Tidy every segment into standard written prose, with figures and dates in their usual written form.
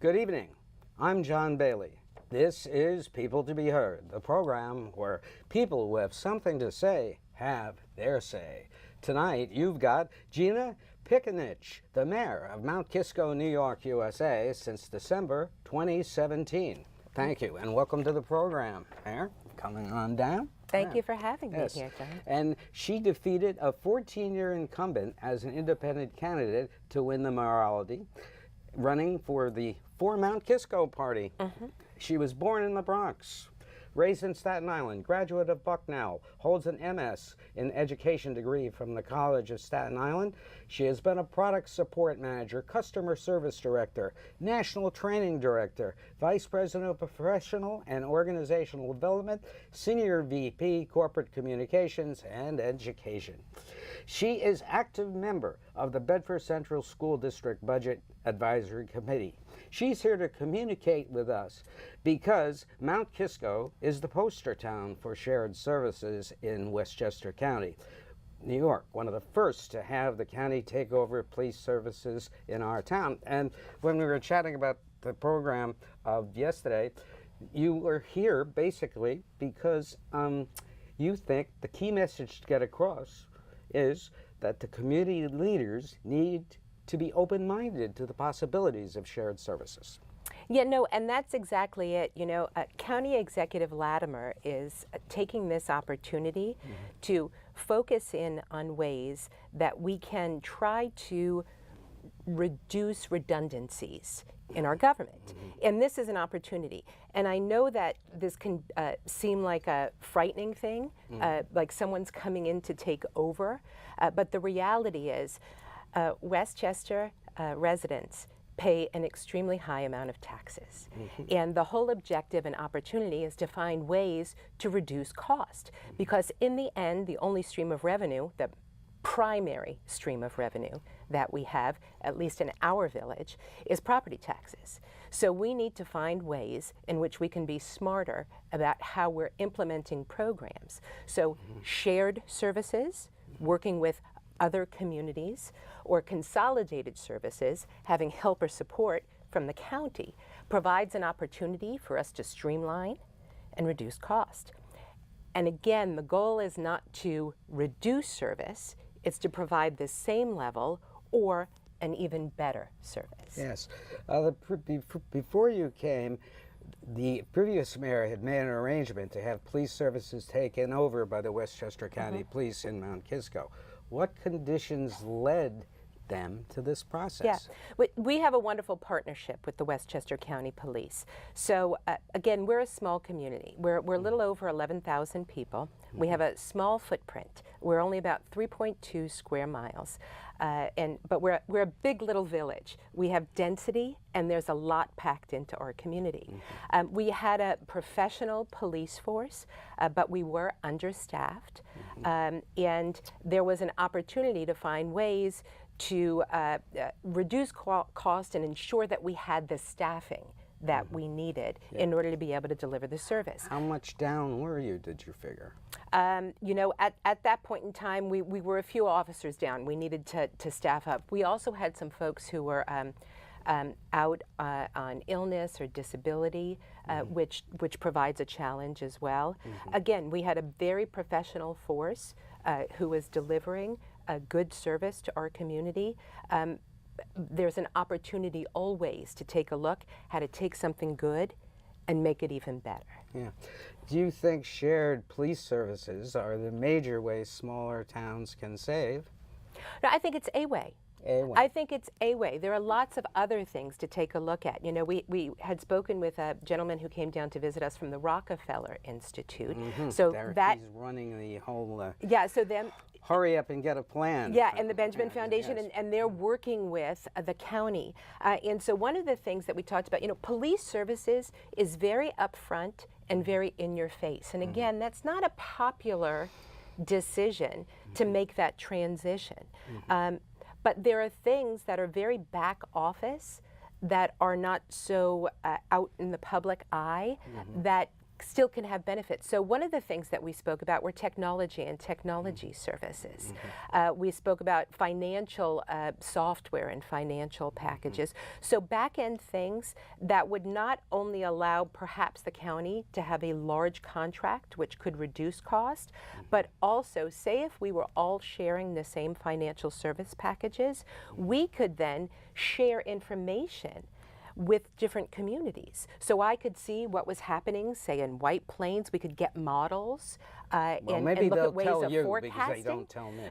Good evening. I'm John Bailey. This is People to be Heard, the program where people who have something to say have their say. Tonight, you've got Gina Picinich, the mayor of Mount Kisco, New York, USA, since December 2017. Thank you, and welcome to the program, Mayor. Coming on down. Thank you for having me here, John. And she defeated a 14-year incumbent as an independent candidate to win the mayoralty, running for the Mount Kisco Party. She was born in the Bronx, raised in Staten Island, graduate of Bucknell, holds an MS in education degree from the College of Staten Island. She has been a product support manager, customer service director, national training director, vice president of professional and organizational development, senior VP corporate communications and education. She is active member of the Bedford Central School District Budget Advisory Committee. She's here to communicate with us because Mount Kisco is the poster town for shared services in Westchester County, New York, one of the first to have the county take over police services in our town. And when we were chatting about the program of yesterday, you were here basically because you think the key message to get across is that the community leaders need to be open-minded to the possibilities of shared services. Yeah, no, and that's exactly it. You know, County Executive Latimer is taking this opportunity to focus in on ways that we can try to reduce redundancies in our government. And this is an opportunity. And I know that this can seem like a frightening thing, like someone's coming in to take over. But the reality is Westchester residents pay an extremely high amount of taxes. And the whole objective and opportunity is to find ways to reduce cost. Because in the end, the only stream of revenue, the primary stream of revenue that we have, at least in our village, is property taxes. So we need to find ways in which we can be smarter about how we're implementing programs. So shared services, working with other communities, or consolidated services, having help or support from the county, provides an opportunity for us to streamline and reduce cost. And again, the goal is not to reduce service, it's to provide the same level or an even better service. Yes. Before you came, the previous mayor had made an arrangement to have police services taken over by the Westchester County Police in Mount Kisco. What conditions led them to this process? Yeah, we have a wonderful partnership with the Westchester County Police. So again, we're a small community. We're a little over 11,000 people. We have a small footprint. We're only about 3.2 square miles. But we're a big little village. We have density, and there's a lot packed into our community. We had a professional police force, but we were understaffed, and there was an opportunity to find ways to reduce cost and ensure that we had the staffing that we needed in order to be able to deliver the service. How much down were you, did you figure? You know, at that point in time, we were a few officers down. We needed to staff up. We also had some folks who were out on illness or disability, which provides a challenge as well. Again, we had a very professional force who was delivering a good service to our community. There's an opportunity always to take a look how to take something good and make it even better. Yeah. Do you think shared police services are the major ways smaller towns can save? No, I think it's a way. I think it's a way. There are lots of other things to take a look at. You know, we had spoken with a gentleman who came down to visit us from the Rockefeller Institute. So that he's running the whole so them hurry up and get a plan. Yeah, and the Benjamin Foundation, and they're working with the county. And so one of the things that we talked about, you know, police services is very upfront and very in your face. And again, that's not a popular decision to make that transition. But there are things that are very back office that are not so out in the public eye that still can have benefits. So one of the things that we spoke about were technology and technology services. We spoke about financial software and financial packages. So back-end things that would not only allow perhaps the county to have a large contract, which could reduce cost, but also say if we were all sharing the same financial service packages, we could then share information with different communities. So I could see what was happening, say in White Plains. We could get models Well, and maybe look they'll at ways tell of you forecasting. because they don't tell me.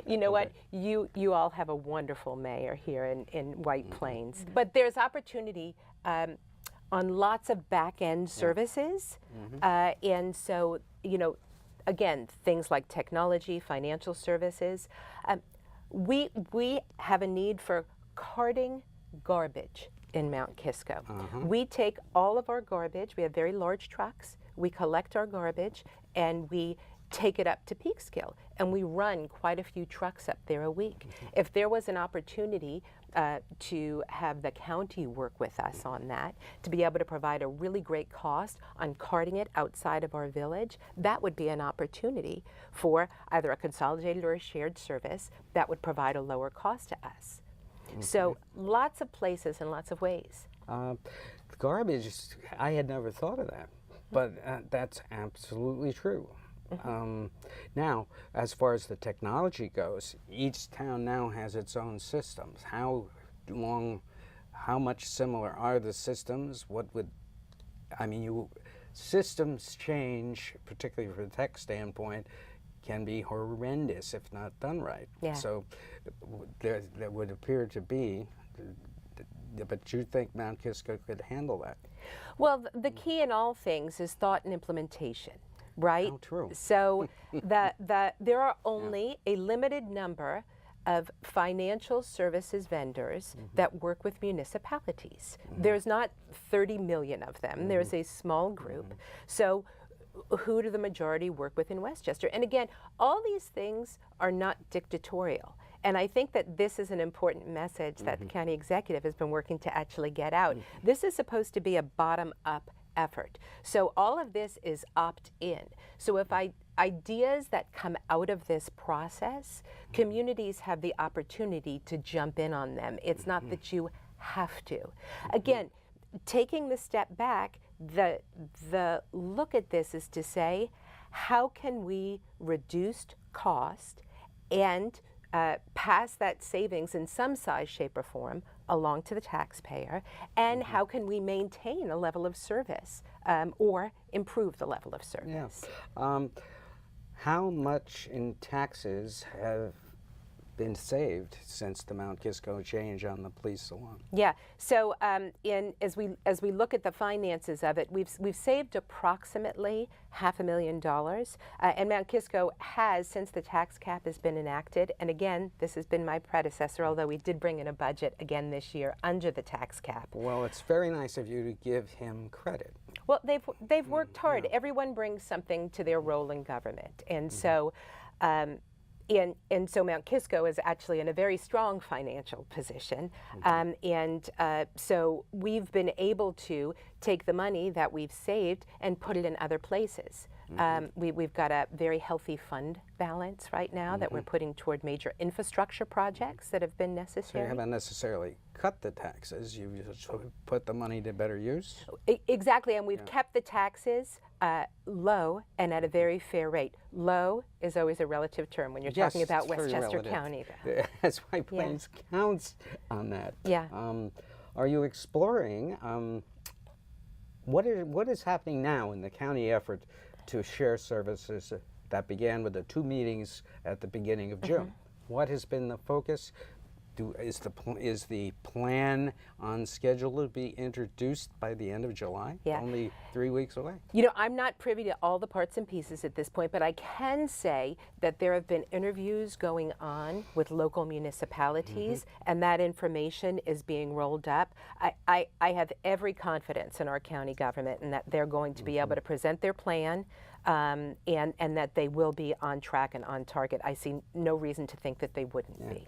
You know what? You all have a wonderful mayor here in White Plains. But there's opportunity on lots of back-end services. And so, you know, again, things like technology, financial services. We have a need for carting garbage in Mount Kisco. We take all of our garbage, we have very large trucks, we collect our garbage and we take it up to Peekskill, and we run quite a few trucks up there a week. If there was an opportunity to have the county work with us on that, to be able to provide a really great cost on carting it outside of our village, that would be an opportunity for either a consolidated or a shared service that would provide a lower cost to us. So lots of places and lots of ways. Garbage, I had never thought of that, but that's absolutely true. Now, as far as the technology goes, each town now has its own systems. How much similar are the systems? Systems change, particularly from a tech standpoint, can be horrendous if not done right. Yeah. So there would appear to be, but you think Mount Kisco could handle that? Well, the key in all things is thought and implementation, right? How true. So there are only a limited number of financial services vendors that work with municipalities. There's not 30 million of them. There's a small group. So who do the majority work with in Westchester? And again, all these things are not dictatorial. And I think that this is an important message that the county executive has been working to actually get out. This is supposed to be a bottom-up effort. So all of this is opt-in. So if ideas that come out of this process, communities have the opportunity to jump in on them. It's not that you have to. Again, taking the step back, the look at this is to say, how can we reduce cost and pass that savings in some size, shape, or form along to the taxpayer, and how can we maintain a level of service or improve the level of service? Yeah. How much in taxes have been saved since the Mount Kisco change on the police alone? Yeah. So as we look at the finances of it, we've saved approximately $500,000, and Mount Kisco has, since the tax cap has been enacted. And again, this has been my predecessor, although we did bring in a budget again this year under the tax cap. Well, it's very nice of you to give him credit. Well, they've worked hard. Yeah. Everyone brings something to their role in government, and so. And so Mount Kisco is actually in a very strong financial position. So we've been able to take the money that we've saved and put it in other places. We've got a very healthy fund balance right now that we're putting toward major infrastructure projects that have been necessary. So you haven't necessarily cut the taxes, you've just put the money to better use? Exactly, and we've kept the taxes low and at a very fair rate. Low is always a relative term when you're talking about Westchester County. That's why Plains counts on that. Yeah. Are you exploring what is happening now in the county effort to share services that began with the 2 meetings at the beginning of June? What has been the focus? Is the plan on schedule to be introduced by the end of July? Yeah. Only 3 weeks away. You know, I'm not privy to all the parts and pieces at this point, but I can say that there have been interviews going on with local municipalities, and that information is being rolled up. I have every confidence in our county government and that they're going to be able to present their plan and that they will be on track and on target. I see no reason to think that they wouldn't be.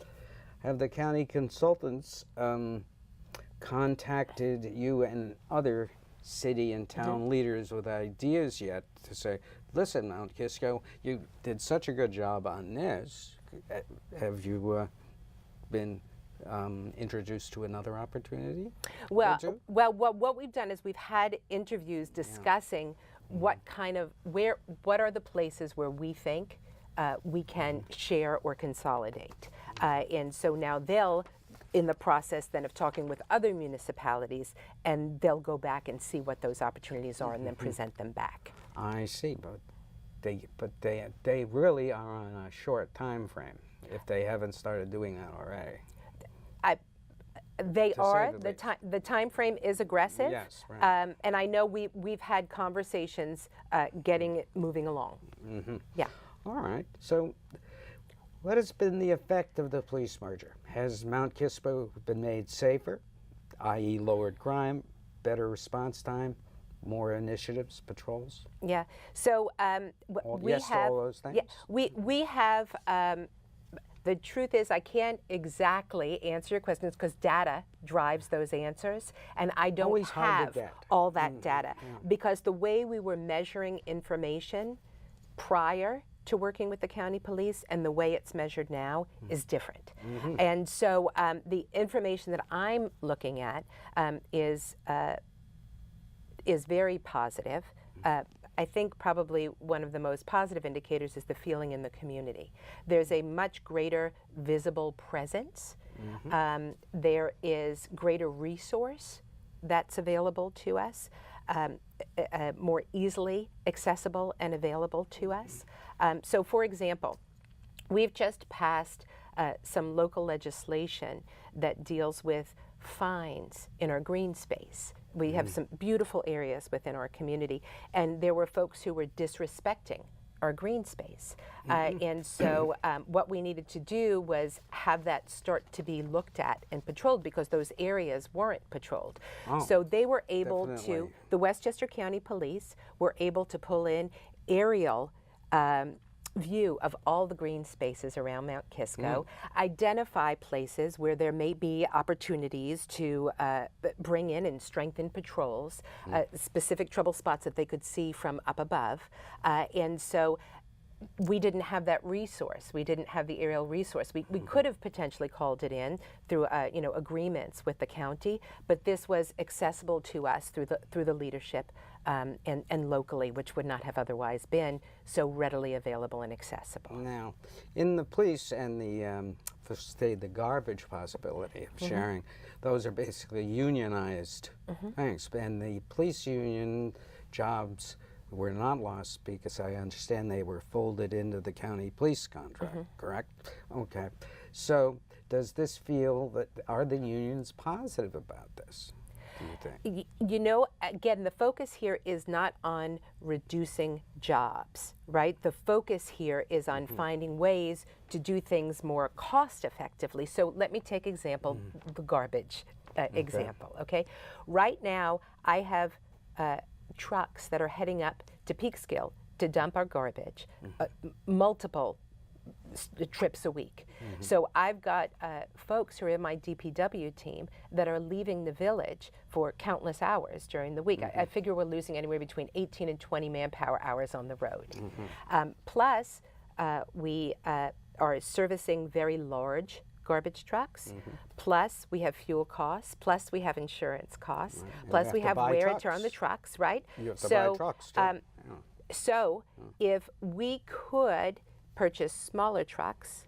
Have the county consultants contacted you and other city and town leaders with ideas yet to say, listen, Mount Kisco, you did such a good job on this. Have you been introduced to another opportunity? Well, what we've done is we've had interviews discussing what kind of, what are the places where we think we can share or consolidate. And so now they'll, in the process then of talking with other municipalities, and they'll go back and see what those opportunities are and then present them back. I see, but they really are on a short time frame if they haven't started doing that already. They are. The time frame is aggressive. Yes, right. And I know we've had conversations getting it moving along. Yeah. All right. So what has been the effect of the police merger? Has Mount Kisco been made safer, i.e. lowered crime, better response time, more initiatives, patrols? Yeah. So we yes have to all those things? Yeah, we have. The truth is, I can't exactly answer your questions because data drives those answers, and I don't Always hard have to get. all that data because the way we were measuring information prior to working with the county police and the way it's measured now is different. And so the information that I'm looking at is very positive. I think probably one of the most positive indicators is the feeling in the community. There's a much greater visible presence. There is greater resource that's available to us, more easily accessible and available to us. So for example, we've just passed some local legislation that deals with fines in our green space. We have some beautiful areas within our community, and there were folks who were disrespecting our green space. And so what we needed to do was have that start to be looked at and patrolled because those areas weren't patrolled. So they were able to, the Westchester County Police were able to pull in aerial view of all the green spaces around Mount Kisco, identify places where there may be opportunities to bring in and strengthen patrols, specific trouble spots that they could see from up above. And so we didn't have that resource. We didn't have the aerial resource. We could have potentially called it in through agreements with the county, but this was accessible to us through the leadership and locally, which would not have otherwise been so readily available and accessible. Now, in the police and the garbage possibility of sharing, those are basically unionized things, and the police union jobs were not lost because I understand they were folded into the county police contract, correct? Okay. So does this feel that, are the unions positive about this, do you think? You know, again, the focus here is not on reducing jobs, right? The focus here is on finding ways to do things more cost effectively. So let me take example, the garbage example, okay? Right now, I have trucks that are heading up to Peekskill to dump our garbage, multiple trips a week. So I've got folks who are in my DPW team that are leaving the village for countless hours during the week. I figure we're losing anywhere between 18 and 20 manpower hours on the road. Plus, we are servicing very large garbage trucks, plus we have fuel costs, plus we have insurance costs, plus we have wear and tear on the trucks, right? You have to buy trucks too. So if we could purchase smaller trucks,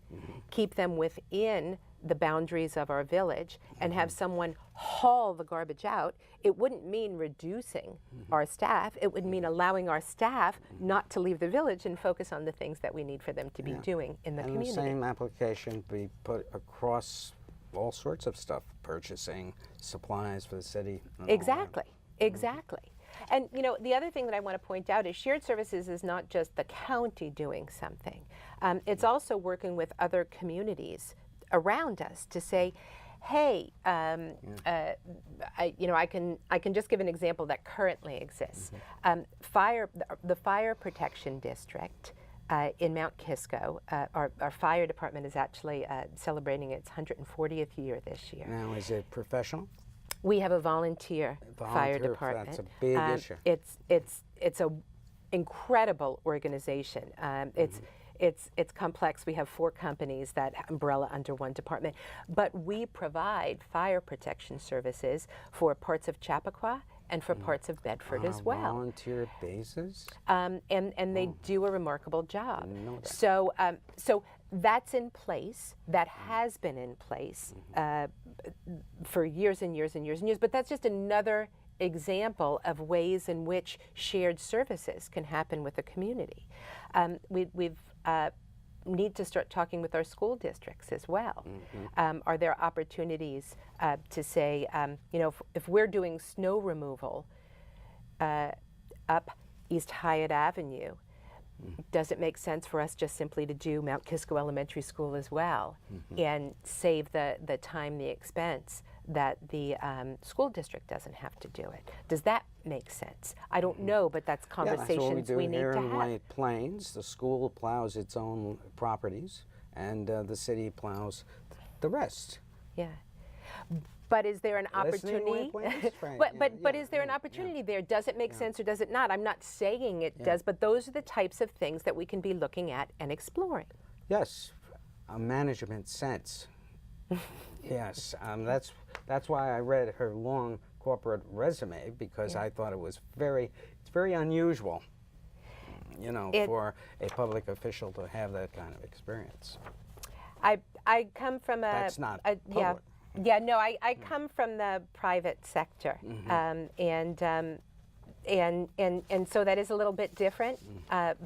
keep them within the boundaries of our village, and have someone haul the garbage out, it wouldn't mean reducing our staff. It would mean allowing our staff not to leave the village and focus on the things that we need for them to be doing in the community. And the same application be put across all sorts of stuff, purchasing supplies for the city. Exactly, exactly. And you know, the other thing that I want to point out is shared services is not just the county doing something. It's also working with other communities around us to say, hey, I can just give an example that currently exists. The Fire Protection District in Mount Kisco, our fire department is actually celebrating its 140th year this year. Now, is it professional? We have a volunteer fire department. That's a big issue. It's a incredible organization. It's complex. We have 4 companies that umbrella under one department, but we provide fire protection services for parts of Chappaqua and for parts of Bedford as well. Volunteer basis? And they do a remarkable job. I know that. So that's in place. That has been in place for years and years and years and years. But that's just another example of ways in which shared services can happen with the community. We've need to start talking with our school districts as well. Are there opportunities to say, you know, if we're doing snow removal up East Hyatt Avenue, does it make sense for us just simply to do Mount Kisco Elementary School as well and save the time, the expense that the school district doesn't have to do it? Does that make sense? I don't know, but that's conversations we need to have. Here in White Plains, the school plows its own properties, and the city plows the rest. Yeah. But is there an opportunity? But is there an opportunity there? Does it make sense or does it not? I'm not saying it does, but those are the types of things that we can be looking at and exploring. Yes, a management sense. Yes, that's why I read her long corporate resume, because I thought it was it's very unusual, you know, for a public official to have that kind of experience. I come from a That's not public. Yeah, no, I come from the private sector, and so that is a little bit different.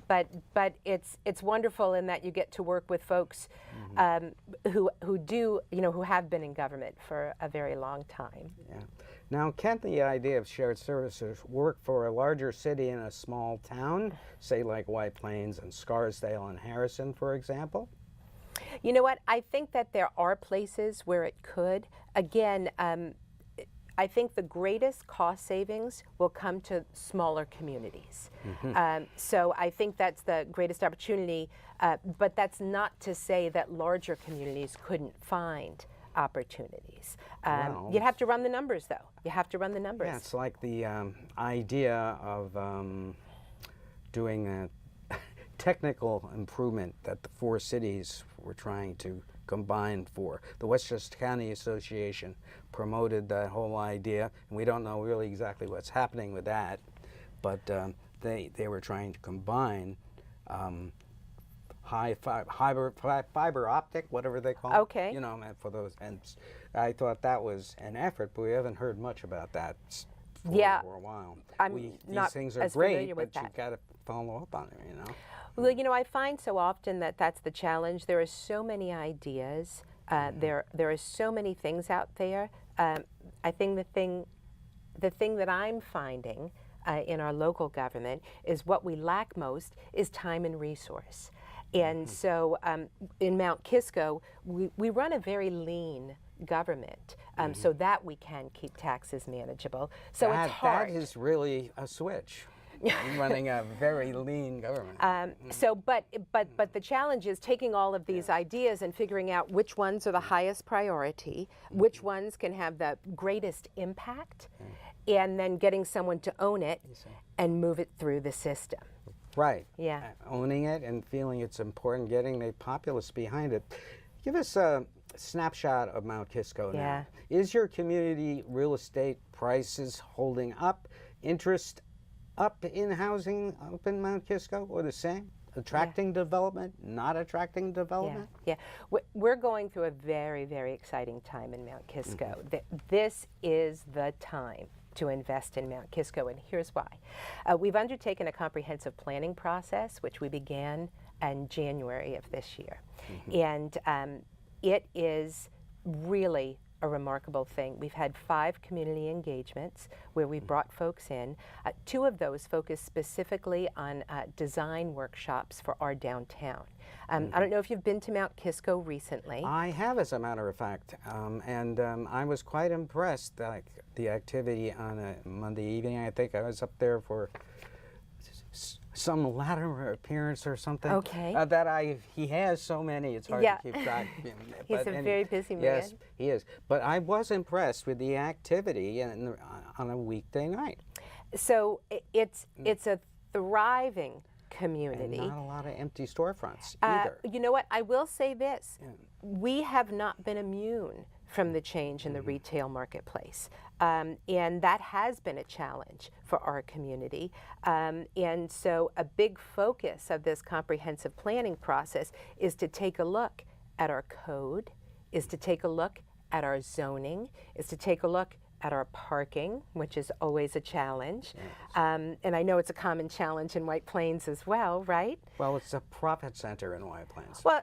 But it's wonderful in that you get to work with folks who do, you know, who have been in government for a very long time. Yeah. Now, can the idea of shared services work for a larger city in a small town, say like White Plains and Scarsdale and Harrison, for example? You know what? I think that there are places where it could. Again, I think the greatest cost savings will come to smaller communities. So I think that's the greatest opportunity, but that's not to say that larger communities couldn't find opportunities. Well, you'd have to run the numbers, though. You have to run the numbers. Yeah, it's like the idea of doing a technical improvement that the 4 cities were trying to combine for. The Westchester County Association promoted that whole idea, and we don't know really exactly what's happening with that, but they were trying to combine fiber optic, whatever they call it. Okay. You know, for those, and I thought that was an effort, but we haven't heard much about that for a while. These things are great, but you've got to follow up on it, you know. Well, you know, I find so often that that's the challenge. There are so many ideas. There are so many things out there. I think the thing that I'm finding in our local government is what we lack most is time and resource. And so in Mount Kisco, we run a very lean government so that we can keep taxes manageable. So it's hard. That is really a switch. Running a very lean government. But the challenge is taking all of these ideas and figuring out which ones are the highest priority, which ones can have the greatest impact, and then getting someone to own it and move it through the system. Right. Yeah. Owning it and feeling it's important, getting the populace behind it. Give us a snapshot of Mount Kisco now. Is your community real estate prices holding up? Interest up in housing up in Mount Kisco, or the same? Attracting development, not attracting development? Yeah. We're going through a very, very exciting time in Mount Kisco. This is the time to invest in Mount Kisco, and here's why. We've undertaken a comprehensive planning process, which we began in January of this year. And it is really a remarkable thing. We've had 5 community engagements where we brought folks in. 2 of those focus specifically on design workshops for our downtown. I don't know if you've been to Mount Kisco recently. I have, as a matter of fact, and I was quite impressed. The activity on a Monday evening, I think I was up there for some Latimer appearance or something. Okay. He has so many, it's hard Yeah. to keep track of him. He's a very busy man. Yes, he is. But I was impressed with the activity on a weekday night. So it's a thriving community. And not a lot of empty storefronts either. You know what? I will say this. We have not been immune from the change in the retail marketplace. And that has been a challenge for our community. And so a big focus of this comprehensive planning process is to take a look at our code, is to take a look at our zoning, is to take a look at our parking, which is always a challenge. Yes. And I know it's a common challenge in White Plains as well, right? Well, it's a profit center in White Plains. Well,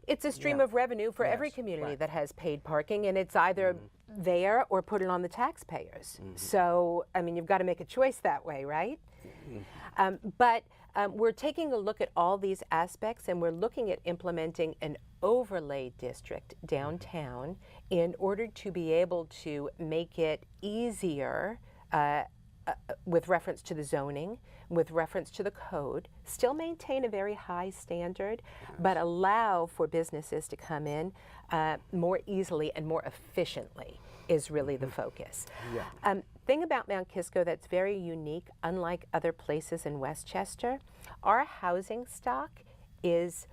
it's a stream of revenue for every community that has paid parking, and it's either there or put it on the taxpayers. So, I mean, you've got to make a choice that way, right? But we're taking a look at all these aspects, and we're looking at implementing an overlay district downtown in order to be able to make it easier with reference to the zoning, with reference to the code, still maintain a very high standard, but allow for businesses to come in more easily and more efficiently is really the focus. Thing about Mount Kisco that's very unique, unlike other places in Westchester, our housing stock is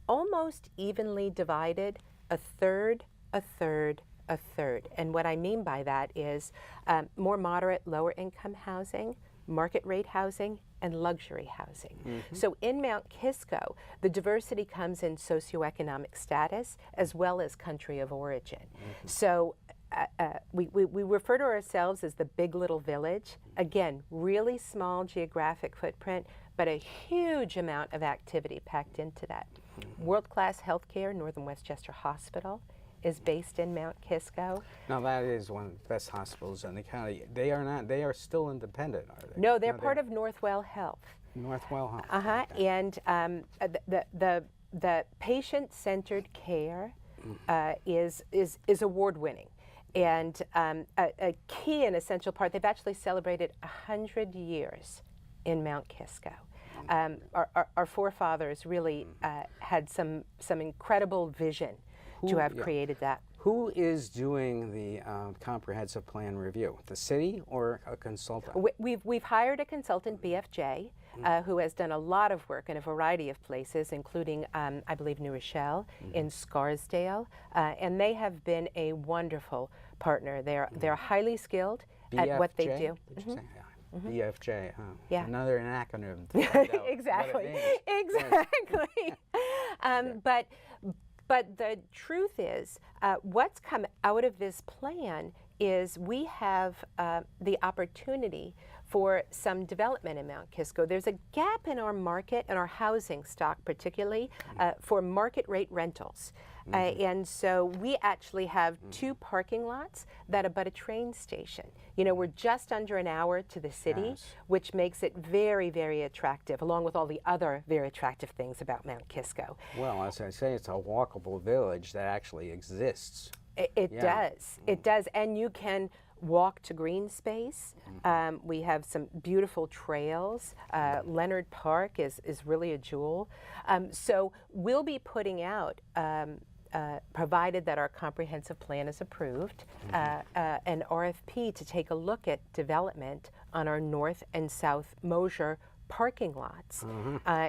almost evenly divided, a third, a third, a third. And what I mean by that is more moderate, lower income housing, market rate housing, and luxury housing. So in Mount Kisco, the diversity comes in socioeconomic status as well as country of origin. So we refer to ourselves as the Big Little Village. Again, really small geographic footprint, but a huge amount of activity packed into that. World-class healthcare, Northern Westchester Hospital is based in Mount Kisco. Now that is one of the best hospitals in the county. They are not, they are still independent, are they? No, they're part of Northwell Health. Northwell Health. Okay. And the patient-centered care is award-winning. And a key and essential part, they've actually celebrated 100 years in Mount Kisco. Our forefathers really had some incredible vision to have created that. Who is doing the comprehensive plan review? The city or a consultant? We've hired a consultant, BFJ, who has done a lot of work in a variety of places, including, I believe, New Rochelle, in Scarsdale, and they have been a wonderful partner. They're highly skilled at what they do. Did you say? BFJ, Yeah. Another acronym. To find out Exactly. what it means. Exactly. But the truth is, what's come out of this plan is we have the opportunity for some development in Mount Kisco. There's a gap in our market, and our housing stock particularly, for market rate rentals. And so we actually have 2 parking lots that abut a train station. You know, we're just under an hour to the city, which makes it very, very attractive, along with all the other very attractive things about Mount Kisco. Well, as I say, it's a walkable village that actually exists. It does. It does. And you can walk to green space. We have some beautiful trails. Leonard Park is really a jewel. So we'll be putting out, provided that our comprehensive plan is approved, an RFP to take a look at development on our north and south Mosier parking lots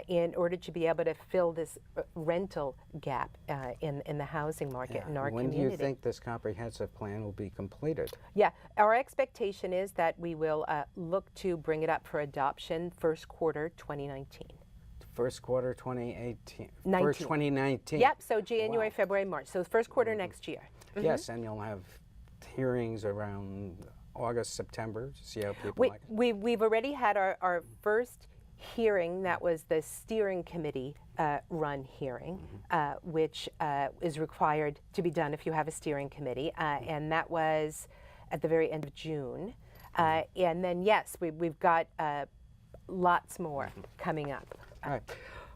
in order to be able to fill this rental gap in the housing market in our community. When do you think this comprehensive plan will be completed? Yeah, our expectation is that we will look to bring it up for adoption first quarter 2019. First quarter 2018. 19. First 2019. Yep, so January, February, March. So first quarter next year. Yes, and you'll have hearings around August, September to see how people like it. We've already had our first hearing. That was the steering committee run hearing, which is required to be done if you have a steering committee, and that was at the very end of June. And then, yes, we've got lots more coming up. All right.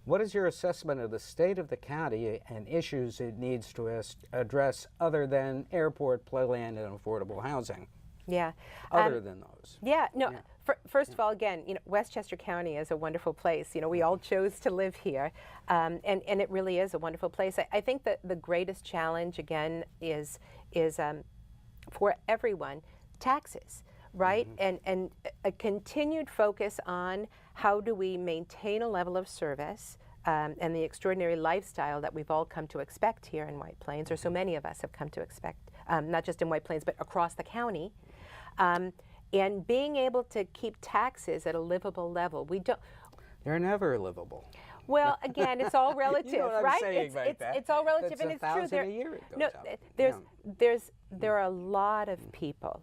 What is your assessment of the state of the county and issues it needs to address other than airport, playland, and affordable housing? Yeah. Other than those? Yeah, no, First of all, again, Westchester County is a wonderful place. We all chose to live here, and it really is a wonderful place. I think that the greatest challenge, again, is for everyone, taxes, right? And a continued focus on how do we maintain a level of service and the extraordinary lifestyle that we've all come to expect here in White Plains, or so many of us have come to expect, not just in White Plains, but across the county. And being able to keep taxes at a livable level. They're never livable. Well, again, it's all relative, You know what I'm right? saying about that. It's all relative, That's and it's true. $1,000 a year it goes No, up. there are a lot of people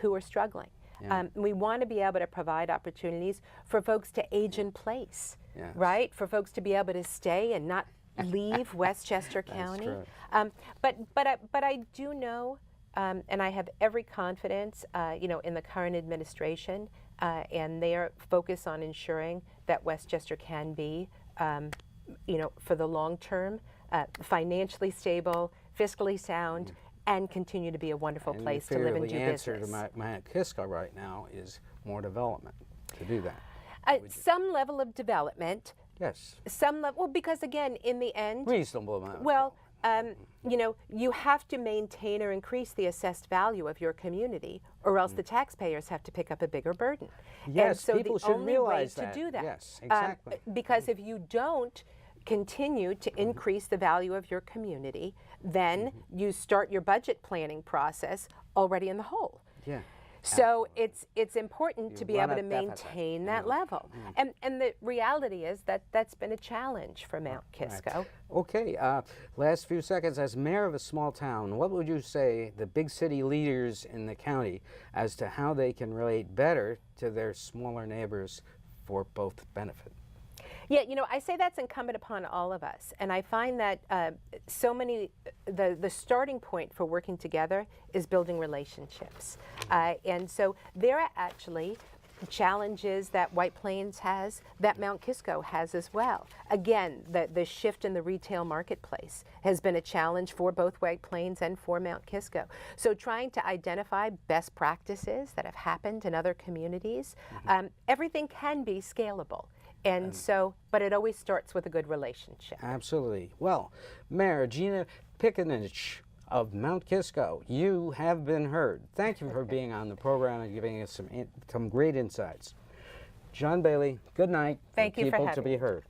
who are struggling. Yeah. We want to be able to provide opportunities for folks to age in place, Yes. right? For folks to be able to stay and not leave Westchester County. That's true. But I do know, and I have every confidence, in the current administration and their focus on ensuring that Westchester can be, for the long term, financially stable, fiscally sound, and continue to be a wonderful place to live and do business. The answer to Mount Kisco right now is more development to do that. Some level of development. Yes. Some level, because again, in the end, Reasonable amount. well, you have to maintain or increase the assessed value of your community, or else the taxpayers have to pick up a bigger burden. Yes, and so people the should only realize way that. to do that, Yes, exactly. because if you don't continue to increase the value of your community, then you start your budget planning process already in the hole. Yeah. So it's important to be run able a to deficit, maintain that level. And the reality is that that's been a challenge for Mount Kisco. Okay, last few seconds. As mayor of a small town, what would you say the big city leaders in the county as to how they can relate better to their smaller neighbors for both benefit? Yeah, I say that's incumbent upon all of us. And I find that the starting point for working together is building relationships. And so there are actually challenges that White Plains has that Mount Kisco has as well. Again, the shift in the retail marketplace has been a challenge for both White Plains and for Mount Kisco. So trying to identify best practices that have happened in other communities, everything can be scalable. And so, but it always starts with a good relationship. Absolutely. Well, Mayor Gina Picinich of Mount Kisco, you have been heard. Thank you for being on the program and giving us some great insights. John Bailey, good night. Thank you for People having to be me. heard.